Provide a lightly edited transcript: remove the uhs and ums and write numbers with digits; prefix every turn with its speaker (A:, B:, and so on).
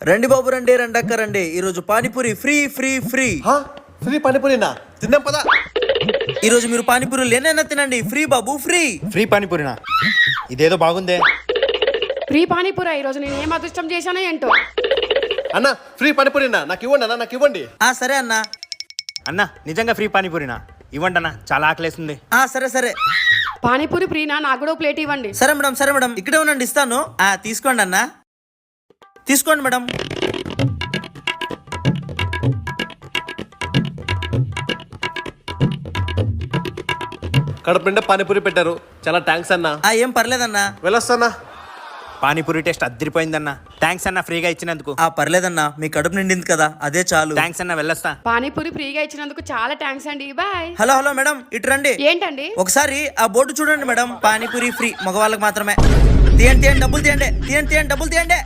A: రండి బాబు రండి రండక్క రండి ఈరోజు pani puri free free free
B: free పానీపూరినా తిందాం పదా.
A: ఈరోజు మీరు పానీపూరి లేనైనా తినండి ఫ్రీ బాబు ఫ్రీ.
C: ఫ్రీ పానీపూరినా? ఇదేదో బాగుందే.
D: ఫ్రీ పానీపూరి ఈరోజు నేను ఏం అదృష్టం చేశానో ఏంటో.
B: అన్న ఫ్రీ పానీపూరినా నాకు ఇవ్వండి అన్న, నాకు ఇవ్వండి.
A: సరే అన్న.
C: అన్న నిజంగా ఫ్రీ పానీపూరినా? ఇవ్వండి అన్న, చాలా ఆకలేస్తుంది.
A: సరే సరే
D: పానీపూరి ఫ్రీనా? నాకు కూడా ప్లేట్ ఇవ్వండి.
A: సరే మేడం ఇక్కడే ఉండండి ఇస్తాను. తీసుకోండి అన్న, తీసుకోండి మేడం.
B: కడుపు నిండా పానీపూరి పెట్టారు, చాలా థ్యాంక్స్ అన్న.
A: ఏం పర్లేదన్నా.
B: వెళ్ళొస్తానా?
C: పానీపూరి టేస్ట్ అద్దరిపోయిందన్న. థ్యాంక్స్ అన్న ఫ్రీగా ఇచ్చినందుకు.
A: పర్లేదన్నా, మీ కడుపు నిండింది కదా అదే చాలు.
C: థ్యాంక్స్ అన్న, వెళ్ళొస్తా.
D: పానీపూరి ఫ్రీగా ఇచ్చినందుకు చాలా థ్యాంక్స్ అండి, బాయ్.
A: హలో మేడం ఇటు రండి.
D: ఏంటండి?
A: ఒకసారి ఆ బోర్డు చూడండి మేడం, పానీపూరి ఫ్రీ మగవాళ్ళకి మాత్రమే. తీయండి డబ్బులు తీయండి, డబ్బులు తీయండి.